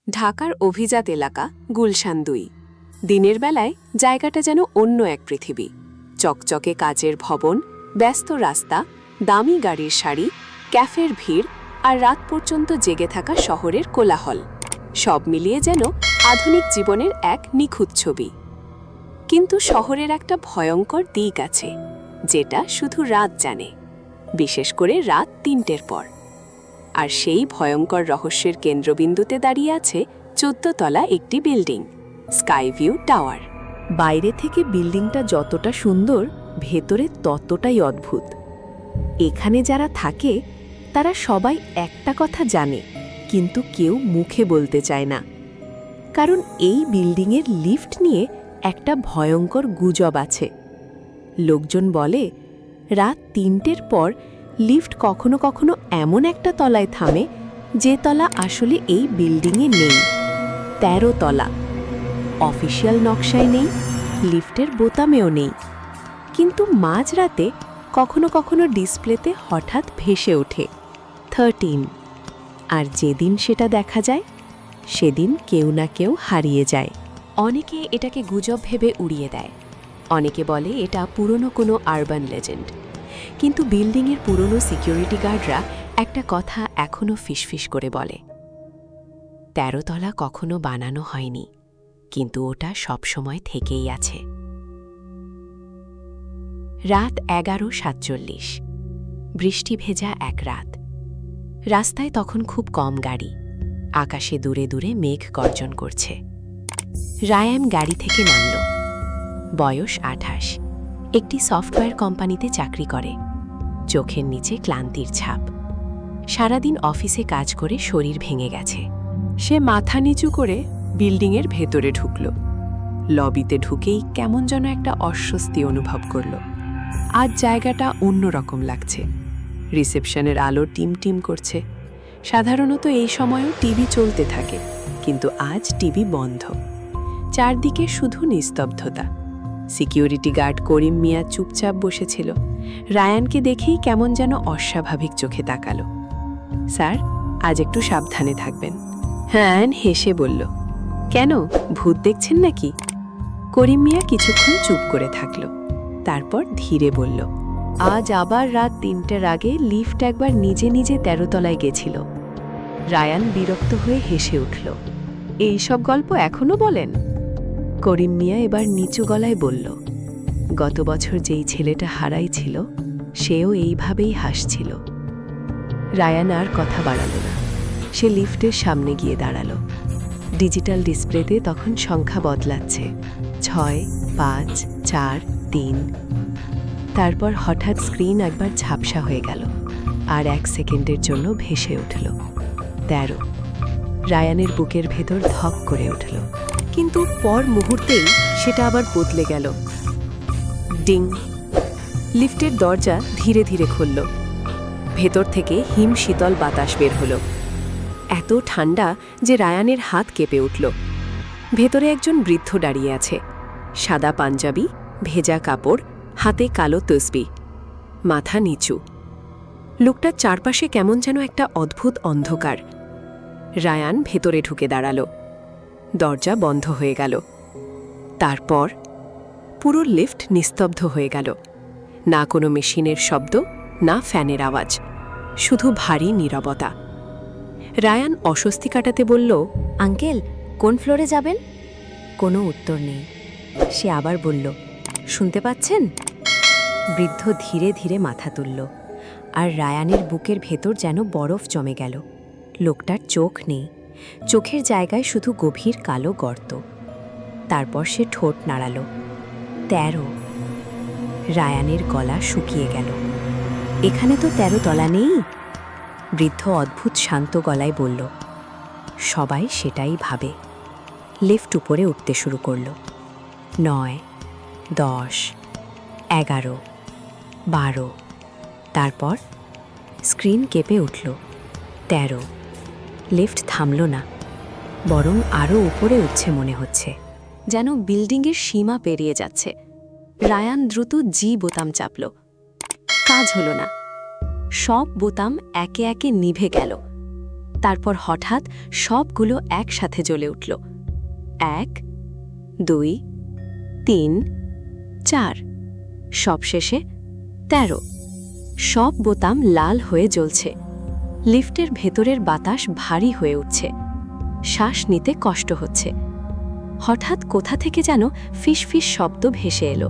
ঢাকার অভিজাত এলাকা গুলশান ২। দিনের বেলায় জায়গাটা যেন অন্য এক পৃথিবী। চকচকে কাচের ভবন, ব্যস্ত রাস্তা, দামি গাড়ির সারি, ক্যাফের ভিড় আর রাত পর্যন্ত জেগে থাকা শহরের কোলাহল, সব মিলিয়ে যেন আধুনিক জীবনের এক নিখুঁত ছবি। কিন্তু শহরের একটা ভয়ঙ্কর দিক আছে, যেটা শুধু রাত জানে, বিশেষ করে রাত ৩টের পর। আর সেই ভয়ঙ্কর রহস্যের কেন্দ্রবিন্দুতে দাঁড়িয়ে আছে ১৪ তলা একটি বিল্ডিং, স্কাইভিউ টাওয়ার। বাইরে থেকে বিল্ডিংটা যতটা সুন্দর, ভেতরে ততটাই অদ্ভুত। এখানে যারা থাকে তারা সবাই একটা কথা জানে, কিন্তু কেউ মুখে বলতে চায় না। কারণ এই বিল্ডিংয়ের লিফট নিয়ে একটা ভয়ঙ্কর গুজব আছে। লোকজন বলে রাত ৩টের পর লিফট কখনো কখনো এমন একটা তলায় থামে, যে তলা আসলে এই বিল্ডিংয়ে নেই। ১৩ তলা। অফিসিয়াল নকশায় নেই, লিফটের বোতামেও নেই, কিন্তু মাঝরাতে কখনো কখনো ডিসপ্লেতে হঠাৎ ভেসে ওঠে 13। আর যেদিন সেটা দেখা যায়, সেদিন কেউ না কেউ হারিয়ে যায়। অনেকে এটাকে গুজব ভেবে উড়িয়ে দেয়, অনেকে বলে এটা পুরনো কোনো আরবান লেজেন্ড। কিন্তু বিল্ডিংয়ের পুরনো সিকিউরিটি গার্ডরা একটা কথা এখনও ফিসফিস করে বলে, ১৩ তলা কখনো বানানো হয়নি, কিন্তু ওটা সবসময় থেকেই আছে। রাত ১১:৪৭, বৃষ্টি ভেজা এক রাত। রাস্তায় তখন খুব কম গাড়ি, আকাশে দূরে দূরে মেঘ গর্জন করছে। রায়ান গাড়ি থেকে নামল। বয়স ২৮, একটি সফটওয়্যার কোম্পানিতে চাকরি করে। চোখের নিচে ক্লান্তির ছাপ। সারাদিন অফিসে কাজ করে শরীর ভেঙে গেছে। সে মাথা নিচু করে বিল্ডিংয়ের ভেতরে ঢুকল। লবিতে ঢুকেই কেমন যেন একটা অস্বস্তি অনুভব করল। আজ জায়গাটা অন্যরকম লাগছে। রিসেপশনের আলো টিম টিম করছে। সাধারণত এই সময়ও টিভি চলতে থাকে, কিন্তু আজ টিভি বন্ধ। চারদিকে শুধু নিস্তব্ধতা। সিকিউরিটি গার্ড করিম মিয়া চুপচাপ বসেছিল। রায়ানকে দেখেই কেমন যেন অস্বাভাবিক চোখে তাকালো। স্যার, আজ একটু সাবধানে থাকবেন। রায়ান হেসে বলল, কেন, ভূত দেখছেন নাকি? করিম মিয়া কিছুক্ষণ চুপ করে থাকল, তারপর ধীরে বলল, আজ আবার রাত ৩টের আগে লিফট একবার নিজে নিজে ১৩ তলায় গেছিল। রায়ান বিরক্ত হয়ে হেসে উঠল। এইসব গল্প এখনো বলেন? করিম মিয়া এবার নিচু গলায় বলল, গত বছর যেই ছেলেটা হারাইছিল, সেও এইভাবেই হাসছিল। রায়ান আর কথা বাড়াল না। সে লিফটের সামনে গিয়ে দাঁড়াল। ডিজিটাল ডিসপ্লেতে তখন সংখ্যা বদলাচ্ছে, ৬, ৫, ৪, ৩। তারপর হঠাৎ স্ক্রিন একবার ঝাপসা হয়ে গেল, আর ১ সেকেন্ডের জন্য ভেসে উঠল ১৩। রায়ানের বুকের ভেতর ধক করে উঠল, কিন্তু পর মুহূর্তেই সেটা আবার বদলে গেল। ডিং! লিফটের দরজা ধীরে ধীরে খুলল। ভেতর থেকে হিম শীতল বাতাস বের হল, এত ঠান্ডা যে রায়ানের হাত কেঁপে উঠল। ভেতরে একজন বৃদ্ধ দাঁড়িয়ে আছে, সাদা পাঞ্জাবি, ভেজা কাপড়, হাতে কালো তসবিহ, মাথা নিচু। লোকটার চারপাশে কেমন যেন একটা অদ্ভুত অন্ধকার। রায়ান ভেতরে ঢুকে দাঁড়াল। দরজা বন্ধ হয়ে গেল। তারপর পুরো লিফট নিস্তব্ধ হয়ে গেল। না কোনো মেশিনের শব্দ, না ফ্যানের আওয়াজ, শুধু ভারী নীরবতা। রায়ান অস্বস্তি কাটাতে বলল, আঙ্কেল, কোন ফ্লোরে যাবেন? কোনো উত্তর নেই। সে আবার বলল, শুনতে পাচ্ছেন? বৃদ্ধ ধীরে ধীরে মাথা তুলল, আর রায়ানের বুকের ভেতর যেন বরফ জমে গেল। লোকটার চোখ নেই, চোখের জায়গায় শুধু গভীর কালো গর্ত। তারপর সে ঠোঁট নাড়াল, ১৩। রায়ানের গলা শুকিয়ে গেল। এখানে তো ১৩ তলা নেই। বৃদ্ধ অদ্ভুত শান্ত গলায় বলল, সবাই সেটাই ভাবে। লিফট উপরে উঠতে শুরু করল। ৯, ১০, ১১, ১২। তারপর স্ক্রিন কেঁপে উঠল, ১৩। লিফট থামল না, বরং আরও উপরে উঠছে মনে হচ্ছে, যেন বিল্ডিংয়ের সীমা পেরিয়ে যাচ্ছে। রায়ান দ্রুত জি বোতাম চাপল। কাজ হলো না। সব বোতাম একে একে নিভে গেল। তারপর হঠাৎ সবগুলো একসাথে জ্বলে উঠল। 1, 2, 3, 4, সবশেষে 13। সব বোতাম লাল হয়ে জ্বলছে। লিফটের ভেতরের বাতাস ভারী হয়ে উঠছে। শ্বাস নিতে কষ্ট হচ্ছে। হঠাৎ কোথা থেকে যেন ফিসফিস শব্দ ভেসে এলো।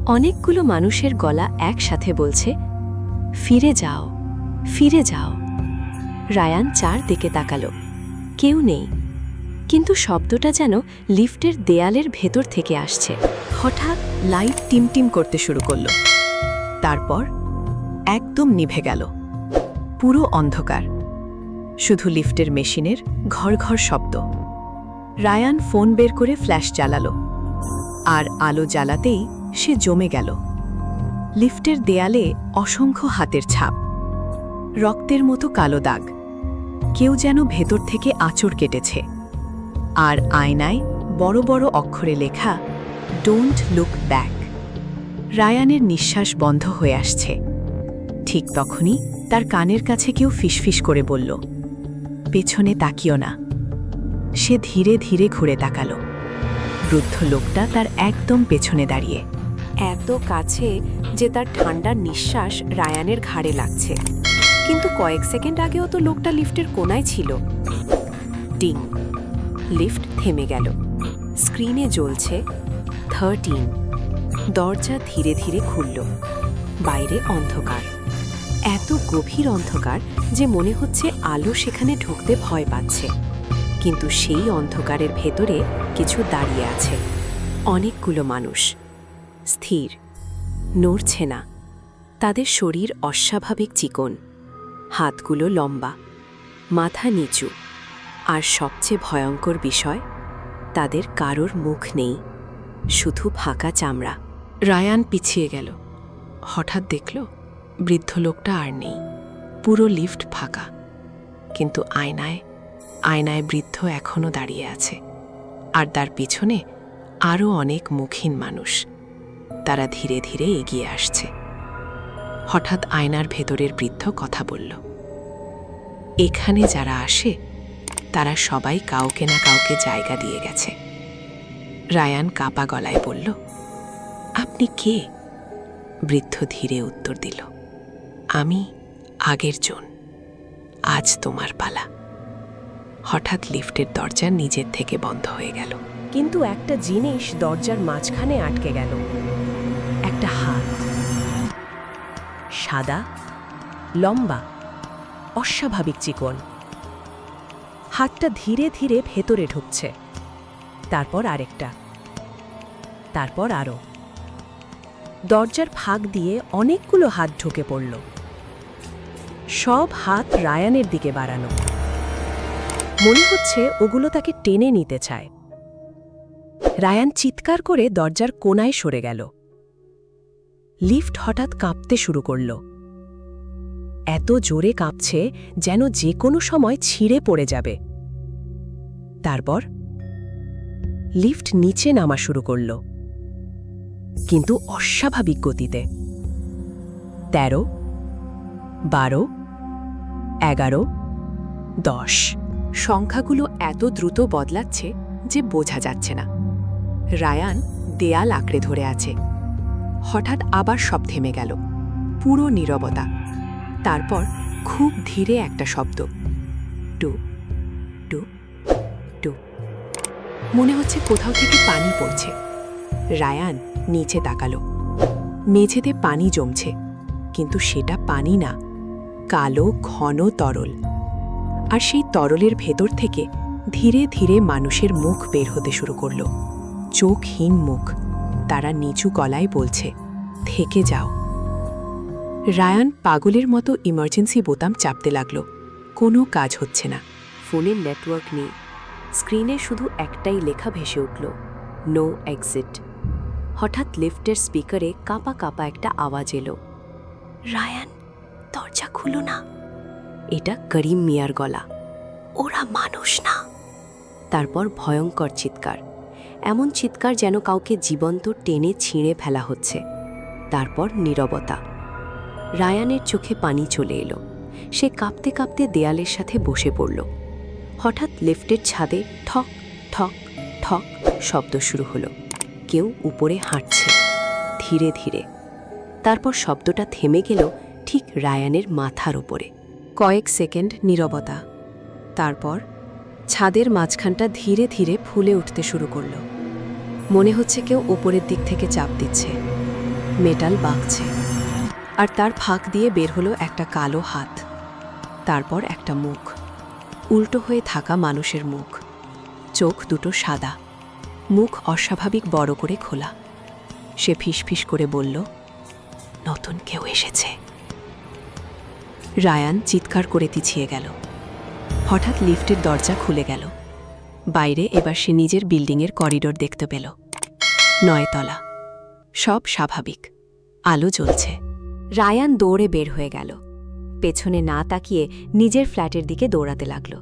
অনেকগুলো মানুষের গলা একসাথে বলছে, ফিরে যাও, ফিরে যাও। রায়ান চারদিকে তাকালো। কেউ নেই, কিন্তু শব্দটা যেন লিফটের দেয়ালের ভেতর থেকে আসছে। হঠাৎ লাইট টিমটিম করতে শুরু করল। তারপর একদম নিভে গেল। পুরো অন্ধকার, শুধু লিফটের মেশিনের ঘর ঘর শব্দ। রায়ান ফোন বের করে ফ্ল্যাশ জ্বালালো, আর আলো জ্বালাতেই সে জমে গেল। লিফটের দেয়ালে অসংখ্য হাতের ছাপ, রক্তের মতো কালো দাগ। কেউ যেন ভেতর থেকে আঁচড় কেটেছে। আর আয়নায় বড় বড় অক্ষরে লেখা, ডোন্ট লুক ব্যাক। রায়ানের নিঃশ্বাস বন্ধ হয়ে আসছে। ঠিক তখনই তার কানের কাছে কেউ ফিসফিস করে বলল, পেছনে তাকিও না। সে ধীরে ধীরে ঘুরে তাকালো। বৃদ্ধ লোকটা তার একদম পেছনে দাঁড়িয়ে, এত কাছে যে তার ঠান্ডা নিঃশ্বাস রায়ানের ঘাড়ে লাগছে। কিন্তু কয়েক সেকেন্ড আগেও তো লোকটা লিফটের কোনায় ছিল। টিং, লিফট থেমে গেল। স্ক্রিনে জ্বলছে 13। দরজা ধীরে ধীরে খুলল। বাইরে অন্ধকার, এত গভীর অন্ধকার যে মনে হচ্ছে আলো সেখানে ঢুকতে ভয় পাচ্ছে। কিন্তু সেই অন্ধকারের ভেতরে কিছু দাঁড়িয়ে আছে। অনেকগুলো মানুষ স্থির, নড়ছে না। তাদের শরীর অস্বাভাবিক চিকন, হাতগুলো লম্বা, মাথা নিচু। আর সবচেয়ে ভয়ঙ্কর বিষয়, তাদের কারোর মুখ নেই, শুধু ফাঁকা চামড়া। রায়ান পিছিয়ে গেল। হঠাৎ দেখল বৃদ্ধ লোকটা আর নেই। পুরো লিফট ফাঁকা, কিন্তু আয়নায় বৃদ্ধ এখনও দাঁড়িয়ে আছে। আর তার পিছনে আরও অনেক মুখহীন মানুষ। তারা ধীরে ধীরে এগিয়ে আসছে। হঠাৎ আয়নার ভেতরের বৃদ্ধ কথা বলল, এখানে যারা আসে তারা সবাই কাউকে না কাউকে জায়গা দিয়ে গেছে। রায়ান কাপা গলায় বলল, আপনি কে? বৃদ্ধ ধীরে উত্তর দিল, আমি আগের জন, আজ তোমার পালা। হঠাৎ লিফটের দরজা নিজের থেকে বন্ধ হয়ে গেল। কিন্তু একটা জিনিস দরজার মাঝখানে আটকে গেল। একটা হাত, সাদা, লম্বা, অস্বাভাবিক চিকন। হাতটা ধীরে ধীরে ভেতরে ঢুকছে। তারপর আরেকটা, তারপর আরও। দরজার ফাঁক দিয়ে অনেকগুলো হাত ঢুকে পড়ল। সব হাত রায়ানের দিকে বাড়ানো। মনে হচ্ছে ওগুলো তাকে টেনে নিতে চায়। রায়ান চিৎকার করে দরজার কোণায় সরে গেল। লিফট হঠাৎ কাঁপতে শুরু করল। এত জোরে কাঁপছে যেন যে কোনো সময় ছিঁড়ে পড়ে যাবে। তারপর লিফট নিচে নামা শুরু করল, কিন্তু অস্বাভাবিক গতিতে। 13, 12, 11, 10। সংখ্যাগুলো এত দ্রুত বদলাচ্ছে যে বোঝা যাচ্ছে না। রায়ান দেয়াল আঁকড়ে ধরে আছে। হঠাৎ আবার সব থেমে গেল। পুরো নীরবতা। তারপর খুব ধীরে একটা শব্দ, টু টু টু। মনে হচ্ছে কোথাও থেকে পানি পড়ছে। রায়ান নিচে তাকালো। মেঝেতে পানি জমছে, কিন্তু সেটা পানি না, কালো ঘন তরল। আর সেই তরলের ভেতর থেকে ধীরে ধীরে মানুষের মুখ বের হতে শুরু করল। চোখহীন মুখ। তারা নিচু গলায় বলছে, থেকে যাও। রায়ান পাগলের মতো ইমার্জেন্সি বোতাম চাপতে লাগল। কোনো কাজ হচ্ছে না। ফোনের নেটওয়ার্ক নেই। স্ক্রিনে শুধু একটাই লেখা ভেসে উঠল, নো এক্সিট। হঠাৎ লিফটের স্পিকারে কাঁপা কাঁপা একটা আওয়াজ এলো, রায়ান, দরজা খুলো না। এটা করিম মিয়ার গলা। ওরা মানুষ না। তারপর ভয়ঙ্কর চিৎকার, এমন চিৎকার যেন কাউকে জীবন্ত টেনে ছিঁড়ে ফেলা হচ্ছে। তারপর নীরবতা। রায়ানের চোখে পানি চলে এলো। সে কাঁপতে কাঁপতে দেয়ালের সাথে বসে পড়ল। হঠাৎ লিফটের ছাদে ঠক ঠক ঠক শব্দ শুরু হলো। কেউ উপরে হাঁটছে ধীরে ধীরে। তারপর শব্দটা থেমে গেল ঠিক রায়ানের মাথার উপরে। কয়েক সেকেন্ড নীরবতা। তারপর ছাদের মাঝখানটা ধীরে ধীরে ফুলে উঠতে শুরু করল। মনে হচ্ছে কেউ ওপরের দিক থেকে চাপ দিচ্ছে। মেটাল বাঁকছে, আর তার ফাঁক দিয়ে বের হলো একটা কালো হাত। তারপর একটা মুখ, উল্টো হয়ে থাকা মানুষের মুখ। চোখ দুটো সাদা, মুখ অস্বাভাবিক বড় করে খোলা। সে ফিসফিস করে বলল, নতুন কেউ এসেছে। রায়ান চিৎকার করে পিছিয়ে গেল। হঠাৎ লিফটের দরজা খুলে গেল। বাইরে এবার সে নিজের বিল্ডিংয়ের করিডোর দেখতে পেল। 9 তলা, সব স্বাভাবিক, আলো জ্বলছে। রায়ান দৌড়ে বের হয়ে গেল। পেছনে না তাকিয়ে নিজের ফ্ল্যাটের দিকে দৌড়াতে লাগল।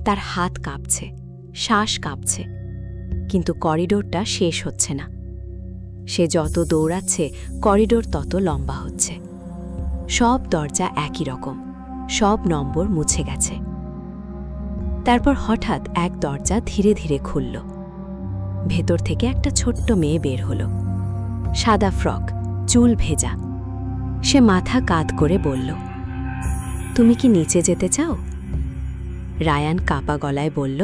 তার হাত কাঁপছে, শ্বাস কাঁপছে, কিন্তু করিডোরটা শেষ হচ্ছে না। সে যত দৌড়াচ্ছে করিডোর তত লম্বা হচ্ছে। সব দরজা একই রকম, সব নম্বর মুছে গেছে। তারপর হঠাৎ এক দরজা ধীরে ধীরে খুলল। ভেতর থেকে একটা ছোট্ট মেয়ে বের হল। সাদা ফ্রক, চুল ভেজা। সে মাথা কাত করে বলল, তুমি কি নিচে যেতে চাও? রায়ান কাপা গলায় বলল,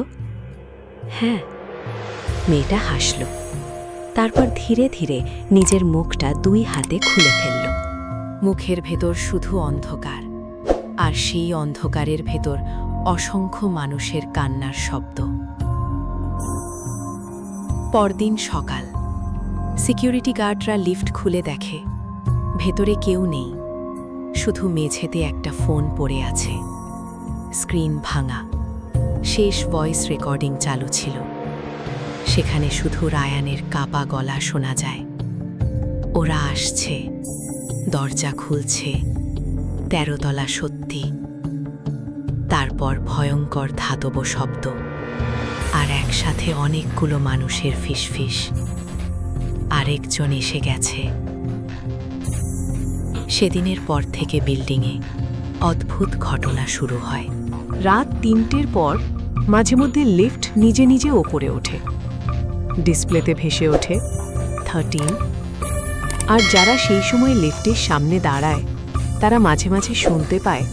হ্যাঁ। মেয়েটা হাসল। তারপর ধীরে ধীরে নিজের মুখটা 2 হাতে খুলে ফেলল। মুখের ভেতর শুধু অন্ধকার, আর সেই অন্ধকারের ভেতর অসংখ্য মানুষের কান্নার শব্দ। পরদিন সকাল, সিকিউরিটি গার্ডরা লিফট খুলে দেখে ভেতরে কেউ নেই, শুধু মেঝেতে একটা ফোন পড়ে আছে। স্ক্রিন ভাঙা, শেষ ভয়েস রেকর্ডিং চালু ছিল। সেখানে শুধু রায়ানের কাপা গলা শোনা যায়। ওরা আসছে, দরজা খুলছে, 13 তলা সত্যি। তারপর ভয়ঙ্কর ধাতব শব্দ, আর একসাথে অনেকগুলো মানুষের ফিসফিস। আরেকজন এসে গেছে। সেদিনের পর থেকে বিল্ডিংয়ে অদ্ভুত ঘটনা শুরু হয়। রাত 3টের পর মাঝে মধ্যে লিফট নিজে নিজে ওপরে ওঠে। ডিসপ্লেতে ভেসে ওঠে 13। আর যারা সেই সময় লিফটের সামনে দাঁড়ায় তারা মাঝে মাঝে শুনতে পায়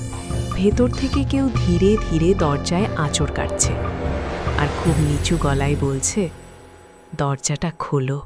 ভেতর থেকে কেউ ধীরে ধীরে দরজায় আঁচড় কাটছে, আর খুব নিচু গলায় বলছে, দরজাটা খোলো।